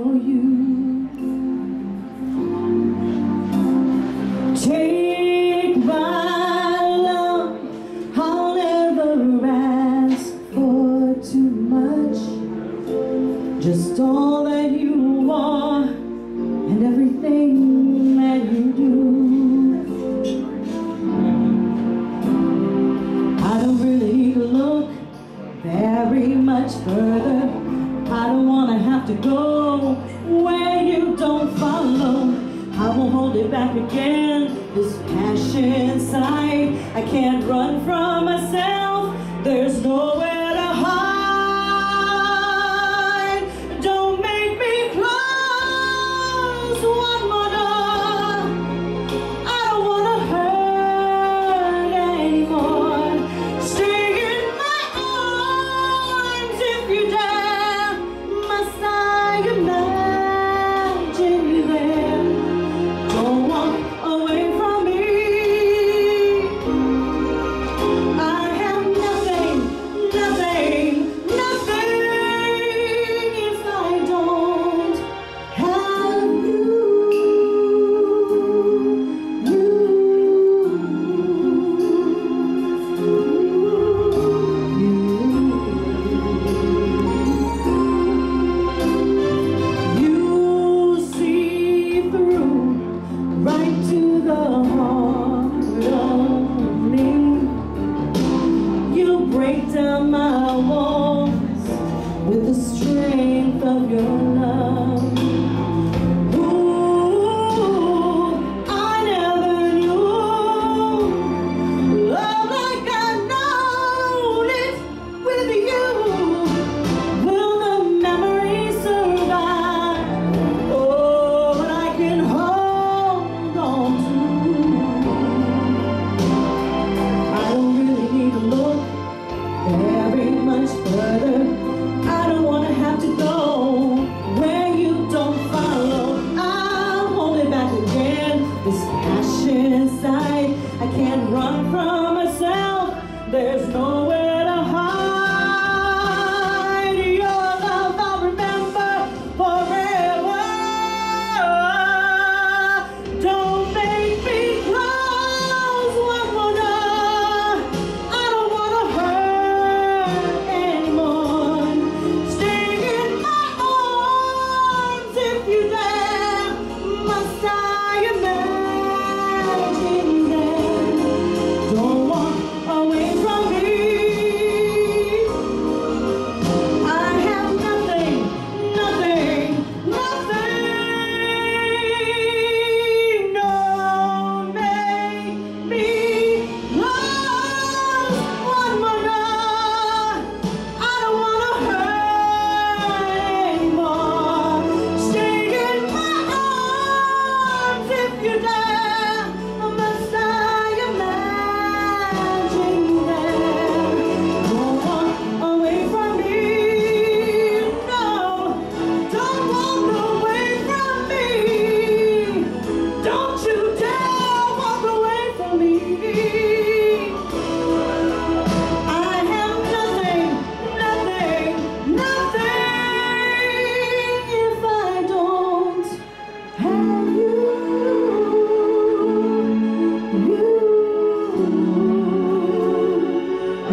for you. Take my love, I'll never ask for too much. Just all that you are and everything that you do. I don't really need to look very much further. I don't want to have to go where you don't follow. I won't hold it back again, this passion inside. I can't run from myself, there's nowhere to hide. Don't make me close one more door. I don't want to hurt anymore. Stay in my arms if you dare. Must I imagine you there? Don't walk away from me. I have nothing, nothing, nothing if I don't have you. You see through right to the heart of me. You break down my walls with the strength of your love. Ooh, I never knew love like I know it with you. Will the memory survive? Oh, but I can hold on to. I don't really need to look very much further. I don't want to have to go where you don't follow. I'll hold it back again, this passion inside. I can't run from myself, there's nowhere to hide. Your love I'll remember forever. Don't make me close one more door. I don't want to hurt anymore. Stay in my arms if you dare. Must I imagine you there? Don't walk away from me. I have nothing, nothing, nothing. Don't make me close one more door. I don't want to hurt anymore. Stay in my arms if you dare. Must I imagine you there? Don't walk away from me. No, don't walk away from me. Don't you dare walk away from me. I have nothing, nothing, nothing if I don't have you.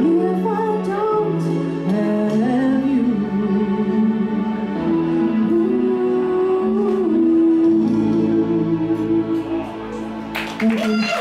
If I don't have you. Thank you.